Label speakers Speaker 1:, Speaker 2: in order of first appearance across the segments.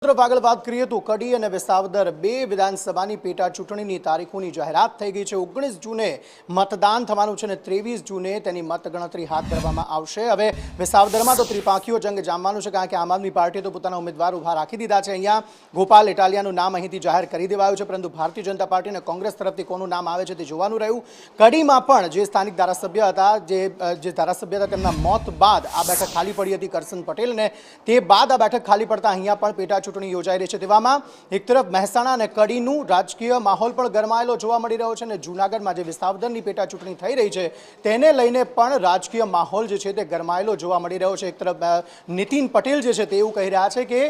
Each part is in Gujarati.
Speaker 1: તરફ આગળ વાત કરીએ તો કડી અને વિસાવદર બે વિધાનસભાની પેટા ચૂંટણીની તારીખોની જાહેરાત થઈ ગઈ છે। 19 જૂને મતદાન થવાનું છે અને 23 જૂને તેની મતગણતરી હાથ ધરવામાં આવશે। હવે વિસાવદરમાં તો ત્રિપાંખીયો જંગ જામવાનું છે, કારણ કે આમ આદમી પાર્ટીએ તો પોતાના ઉમેદવાર ઊભા રાખી દીધા છે। અહીંયા ગોપાલ ઇટાલિયાનું નામ અહીંથી જાહેર કરી દેવાયું છે, પરંતુ ભારતીય જનતા પાર્ટી અને કોંગ્રેસ તરફથી કોનું નામ આવે છે તે જોવાનું રહ્યું। કડીમાં પણ જે સ્થાનિક ધારાસભ્ય હતા, જે ધારાસભ્ય હતા, તેમના મોત બાદ આ બેઠક ખાલી પડી હતી કરશન પટેલને। તે બાદ આ બેઠક ખાલી પડતા અહીંયા પણ પેટા ચૂંટણી યોજાઈ રહી છે। તેવામાં એક તરફ મહેસાણા અને કડીનું રાજકીય માહોલ પણ ગરમાયેલો જોવા મળી રહ્યો છે અને જૂનાગઢમાં જે વિસાવદરની પેટા ચૂંટણી થઈ રહી છે તેને લઈને પણ રાજકીય માહોલ જે છે તે ગરમાયેલો જોવા મળી રહ્યો છે। એક તરફ નીતિન પટેલ જે છે તે એવું કહી રહ્યા છે કે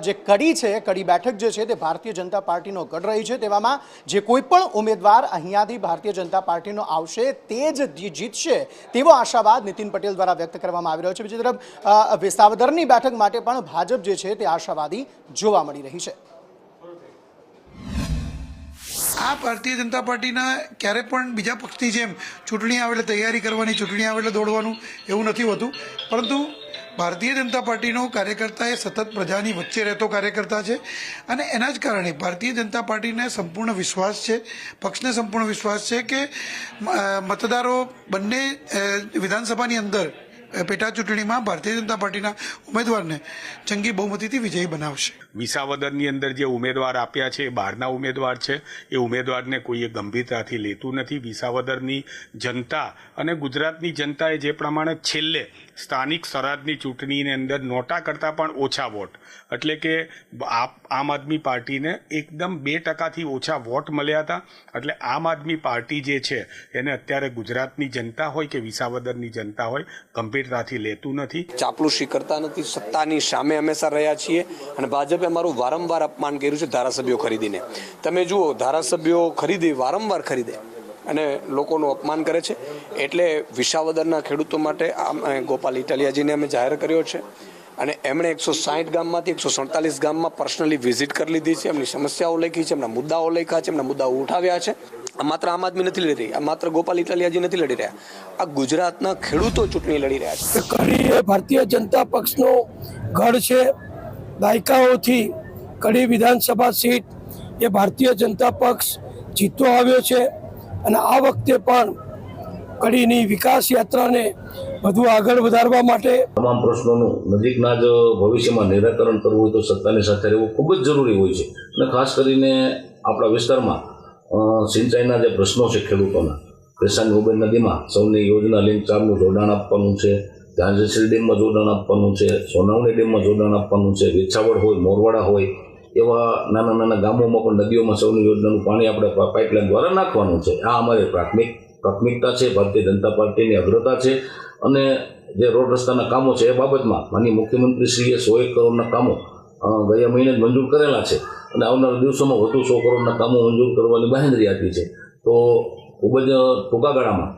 Speaker 1: જે કડી છે, કડી બેઠક જે છે તે ભારતીય જનતા પાર્ટીનો ગઢ રહી છે। તેવામાં જે કોઈ પણ ઉમેદવાર અહીંયાથી ભારતીય જનતા પાર્ટીનો આવશે તે જ જીતશે તેવો આશાવાદ નીતિન પટેલ દ્વારા વ્યક્ત કરવામાં આવી રહ્યો છે। બીજી તરફ વિસાવદરની બેઠક માટે પણ ભાજપ જે છે તે આશાવાદી જોવા મળી રહી છે।
Speaker 2: આ ભારતીય જનતા પાર્ટીના ક્યારે પણ બીજા પક્ષની જેમ ચૂંટણી આવે એટલે તૈયારી કરવાની, ચૂંટણી આવે એટલે દોડવાનું એવું નથી હોતું, પરંતુ ભારતીય જનતા પાર્ટીનો કાર્યકર્તા એ સતત પ્રજાની વચ્ચે રહેતો કાર્યકર્તા છે અને એના જ કારણે ભારતીય જનતા પાર્ટીને સંપૂર્ણ વિશ્વાસ છે, પક્ષને સંપૂર્ણ વિશ્વાસ છે કે મતદારો બંને વિધાનસભાની અંદર પેટા ચૂંટણીમાં ભારતીય જનતા પાર્ટીના ઉમેદવારને જંગી બહુમતીથી વિજયી બનાવશે।
Speaker 3: વિસાવદરની અંદર જે ઉમેદવાર આપ્યા છે એ બહારના ઉમેદવાર છે, એ ઉમેદવારને કોઈએ ગંભીરતાથી લેતું નથી। વિસાવદરની જનતા અને ગુજરાતની જનતાએ જે પ્રમાણે છેલ્લે સ્થાનિક સ્વરાજની ચૂંટણીની અંદર નોટા કરતાં પણ ઓછા વોટ, એટલે કે આમ આદમી પાર્ટીને એકદમ 2% ઓછા વોટ મળ્યા હતા। એટલે આમ આદમી પાર્ટી જે છે એને અત્યારે ગુજરાતની જનતા હોય કે વિસાવદરની જનતા હોય ગંભીરતાથી લેતું નથી,
Speaker 4: ચાપલુસી કરતા નથી, સત્તાની સામે હંમેશા રહ્યા છીએ અને ભાજપે અમારું વારંવાર અપમાન કર્યું છે ધારાસભ્યો ખરીદીને। તમે જુઓ, ધારાસભ્યો વારંવાર ખરીદે અને લોકોનું અપમાન કરે છે। એટલે વિસાવદરના ખેડૂતો માટે ગોપાલ ઇટાલિયાજીને અમે જાહેર કર્યો છે અને એમણે 160 ગામમાંથી 147 ગામમાં પર્સનલી વિઝિટ કરી લીધી છે, એમની સમસ્યાઓ લખી છે, એમના મુદ્દાઓ લખ્યા છે, એમના મુદ્દાઓ ઉઠાવ્યા છે। આ માત્ર આમ આદમી નથી લડી રહી, આ માત્ર ગોપાલ ઇટાલિયાજી નથી લડી રહ્યા, આ ગુજરાતના ખેડૂતો ચૂંટણી લડી રહ્યા છે।
Speaker 5: કડી એ ભારતીય જનતા પક્ષનો ગઢ છે। દાયકાઓથી કડી વિધાનસભા સીટ એ ભારતીય જનતા પક્ષ જીતતો આવ્યો છે અને આ વખતે પણ કડીની વિકાસ યાત્રાને વધુ આગળ વધારવા માટે
Speaker 6: તમામ પ્રશ્નોનું નજીકના જ ભવિષ્યમાં નિરાકરણ કરવું હોય તો સત્તાની સાથે રહેવું ખૂબ જ જરૂરી હોય છે અને ખાસ કરીને આપણા વિસ્તારમાં સિંચાઈના જે પ્રશ્નો છે ખેડૂતોના, પેશાની ઉબેર નદીમાં સૌની યોજના લિંક 4નું જોડાણ આપવાનું છે, ઝાંઝરસી ડેમમાં જોડાણ આપવાનું છે, સોનાવણી ડેમમાં જોડાણ આપવાનું છે, વેછાવડ હોય, મોરવાડા હોય એવા નાના નાના ગામોમાં પણ નદીઓમાં સૌની યોજનાનું પાણી આપણે પાઇપલાઇન દ્વારા નાખવાનું છે। આ અમારી પ્રાથમિકતા છે, ભારતીય જનતા પાર્ટીની અગ્રતા છે અને જે રોડ રસ્તાના કામો છે એ બાબતમાં માનનીય મુખ્યમંત્રીશ્રીએ 101 કરોડના કામો ગયા મહિને જ મંજૂર કરેલા છે અને આવનારા દિવસોમાં વધુ 100 કરોડના કામો મંજૂર કરવાની બાંહેધરી આપી છે। તો ખૂબ જ ટૂંકા ગાળામાં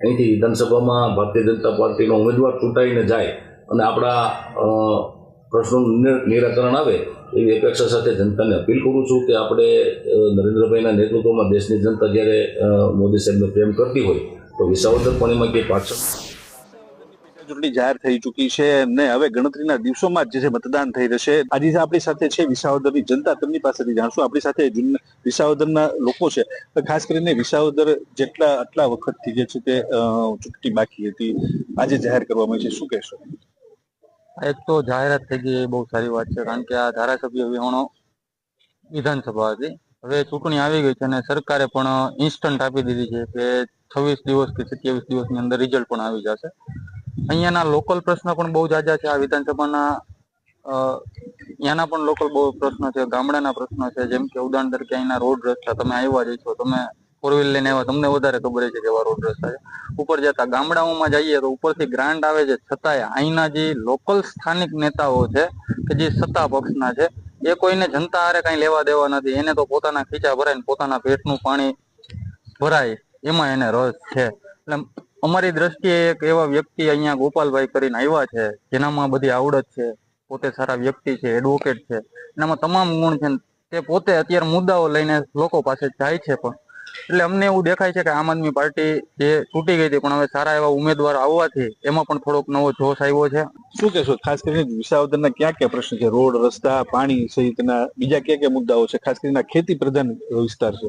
Speaker 6: અહીંથી વિધાનસભામાં ભારતીય જનતા પાર્ટીનો ઉમેદવાર ચૂંટાઈને જાય અને આપણા પ્રશ્નોનું નિરાકરણ આવે એવી અપેક્ષા સાથે જનતાને અપીલ કરું છું કે આપણે નરેન્દ્રભાઈના નેતૃત્વમાં દેશની જનતા જ્યારે મોદી સાહેબને પ્રેમ કરતી હોય તો વિસાવદર પણ એમાં કંઈ પાછળ
Speaker 7: ચૂંટણી જાહેર થઈ ચૂકી છે અને હવે ગણતરીના દિવસોમાં જે મતદાન થઈ રહેશે। આજે આપણી સાથે છે વિસાવદરની જનતા, તેમની પાસેથી જાણશું। આપણી સાથે વિસાવદરના લોકો છે, ખાસ કરીને વિસાવદર આટલા વખતથી જે છે તે ચૂંટણી બાકી હતી, આજે જાહેર કરવામાં આવી છે, શું કહેશો?
Speaker 8: એક તો જાહેરાત થઈ ગઈ એ બહુ સારી વાત છે, કારણ કે આ ધારાસભ્ય વિહોણો વિધાનસભા હતી, હવે ચૂંટણી આવી ગઈ છે અને સરકારે પણ ઇન્સ્ટન્ટ આપી દીધી છે કે 26 દિવસ કે 27 દિવસની અંદર રિઝલ્ટ પણ આવી જશે। અહીંયાના લોકલ પ્રશ્નો પણ બહુ જાજા છે। આ વિધાનસભાના અહીંયાના પણ લોકલ બહુ પ્રશ્નો છે, ગામડાના પ્રશ્નો છે, જેમ કે ઉદાહરણ તરીકે અહીંના રોડ રસ્તા, તમે આવ્યા જ છો, તમે 4 વ્હીલ લઈને આવ્યા, તમને વધારે ખબર છે કે એવા રોડ રસ્તા છે। ઉપર જતા ગામડાઓમાં જઈએ તો ઉપરથી ગ્રાન્ટ આવે છે, છતાંય અહીંના જે લોકલ સ્થાનિક નેતાઓ છે કે જે સત્તા પક્ષના છે એ કોઈને જનતા હારે કઈ લેવા દેવા નથી। એને તો પોતાના ખીચા ભરાય, પોતાના પેટનું પાણી ભરાય એમાં એને રસ છે। એટલે અમારી દ્રષ્ટિએ એક એવા વ્યક્તિ અહીંયા ગોપાલભાઈ કરીને આવ્યા છે જેનામાં બધી આવડત છે, પોતે સારા વ્યક્તિ છે, એડવોકેટ છે, એનામાં તમામ ગુણ છે। તે પોતે અત્યારે મુદ્દાઓ લઈને લોકો પાસે જાય છે, પણ એટલે અમને એવું દેખાય છે કે આમ આદમી પાર્ટી જે તૂટી ગઈ હતી પણ હવે સારા એવા ઉમેદવાર આવવાથી એમાં પણ થોડોક નવો જોશ આવ્યો છે.
Speaker 7: શું કહેશો ખાસ કરીને વિસાવદરના ક્યાં ક્યાં પ્રશ્ન છે? રોડ, રસ્તા, પાણી સહિતના બીજા ક્યાં ક્યાં મુદ્દાઓ છે? ખાસ કરીને ખેતી પ્રધાન વિસ્તાર છે.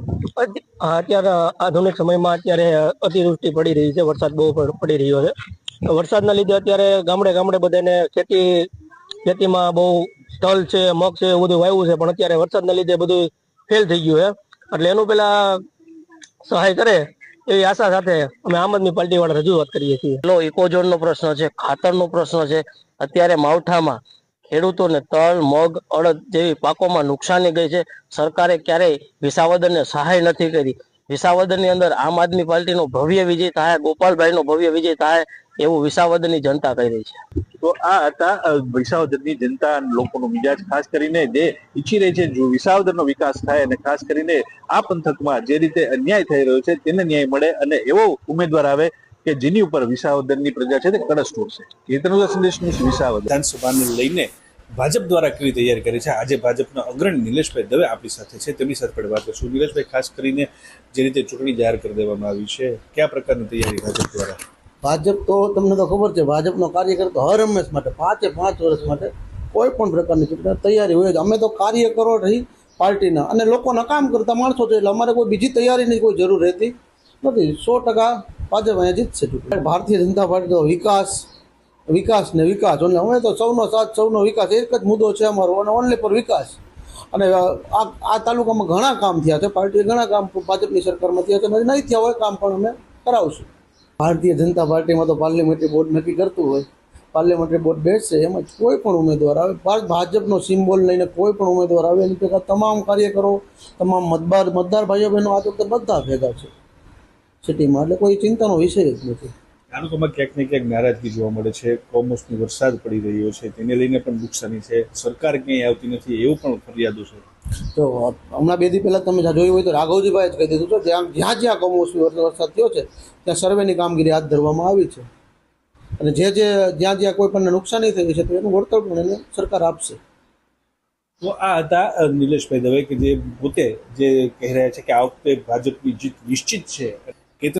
Speaker 5: અત્યારે આધુનિક સમયમાં અત્યારે અતિવૃષ્ટિ પડી રહી છે, વરસાદ બહુ પડી રહ્યો છે. તો વરસાદના લીધે અત્યારે ગામડે ગામડે બધાને ખેતીમાં બહુ તલ છે, મગ છે, એવું બધું વાવ્યું છે, પણ અત્યારે વરસાદના લીધે બધું ફેલ થઈ ગયું છે. એટલે એનું પેલા સહાય કરે એવી આશા સાથે અમે આમ આદમી પાર્ટી વાળા રજૂઆત કરીએ છીએ.
Speaker 9: ઇકોઝોનનો પ્રશ્ન છે, ખાતરનો પ્રશ્ન છે. અત્યારે માવઠામાં ખેડૂતોને તલ, મગ, અડદ જેવી પાકોમાં નુકસાની ગઈ છે. સરકારે ક્યારેય વિસાવદરને સહાય નથી કરી. વિસાવદરની અંદર આમ આદમી પાર્ટીનો ભવ્ય વિજય થાય, ગોપાલભાઈનો ભવ્ય વિજય થાય એવું વિસાવદરની જનતા કહી રહી છે.
Speaker 7: તો આ હતા વિસાવદરની જનતા અને લોકોનો મિજાજ. ખાસ કરીને જે ઈચ્છી રહી છે જો વિસાવદરનો વિકાસ થાય અને ખાસ કરીને આ પંથકમાં જે રીતે અન્યાય થઈ રહ્યો છે તેને ન્યાય મળે અને એવો ઉમેદવાર આવે કે જેની ઉપર વિસાવદરની પ્રજા છે તે કળશ તોડશે. કેતનોદા સંદેશ ન્યૂઝ, વિસાવદર.
Speaker 10: વિધાનસભાને લઈને ભાજપ દ્વારા કેવી તૈયારી કરી છે? આજે ભાજપના અગ્રણી નિલેશભાઈ દવે આપણી સાથે છે, તેમની સાથે પણ વાત કરીશું. નિલેશભાઈ, ખાસ કરીને જે રીતે ચૂંટણી જાહેર કરી દેવામાં આવી છે, કયા પ્રકારની તૈયારી ભાજપ દ્વારા?
Speaker 11: ભાજપ તો તમને તો ખબર છે, ભાજપનો કાર્યકર તો હર હંમેશ માટે 5 વર્ષ માટે કોઈ પણ પ્રકારની ચૂંટણી તૈયારી હોય જ. અમે તો કાર્યકરો રહી પાર્ટીના અને લોકોના કામ કરતા માણસો છે, એટલે અમારે કોઈ બીજી તૈયારીની કોઈ જરૂર રહેતી નથી. 100% ભાજપ અહીંયા જીતશે ચૂંટણી. ભારતીય જનતા પાર્ટી તો વિકાસ ને વિકાસ. એટલે અમે તો સૌનો સાથ, સૌનો વિકાસ એક જ મુદ્દો છે અમારો, અને ઓનલી પર વિકાસ. અને આ તાલુકામાં ઘણા કામ થયા છે, પાર્ટીએ ઘણા કામ ભાજપની સરકારમાં થયા છે, નહીં થયા હોય કામ પણ અમે કરાવશું. ભારતીય જનતા પાર્ટીમાં તો પાર્લિમેન્ટરી બોર્ડ નક્કી કરતું હોય, પાર્લિમેન્ટરી બોર્ડ બેસશે, એમાં કોઈ પણ ઉમેદવાર આવે, ભાજપનો સિમ્બોલ લઈને કોઈ પણ ઉમેદવાર આવે, એની ભેગા તમામ કાર્યકરો, તમામ મતદાર ભાઈઓ બહેનો આ વખતે બધા ભેગા છે સિટીમાં, એટલે કોઈ ચિંતાનો વિષય જ નથી.
Speaker 10: તાલુકામાં ક્યાંક ને ક્યાંક નારાજગી જોવા મળે છે. કમોસમી વરસાદ પડી રહ્યો છે, તેને લઈને પણ નુકસાની છે. સરકાર ક્યાંય આવતી નથી એવું પણ ફરિયાદો છે.
Speaker 11: તો હમણાં 2 દી પહેલાં તમે જોયું હોય તો રાઘવજીભાઈ જ કહી દીધું છે, જ્યાં કમોસમી વરસાદ થયો છે ત્યાં સર્વેની કામગીરી હાથ ધરવામાં આવી છે, અને જ્યાં કોઈ પણ નુકસાની થઈ છે તો એનું વળતર પણ એને સરકાર આપશે.
Speaker 10: તો આ હતા નિલેશભાઈ દવે કે જે પોતે જે કહી રહ્યા છે કે આ વખતે ભાજપની જીત નિશ્ચિત છે.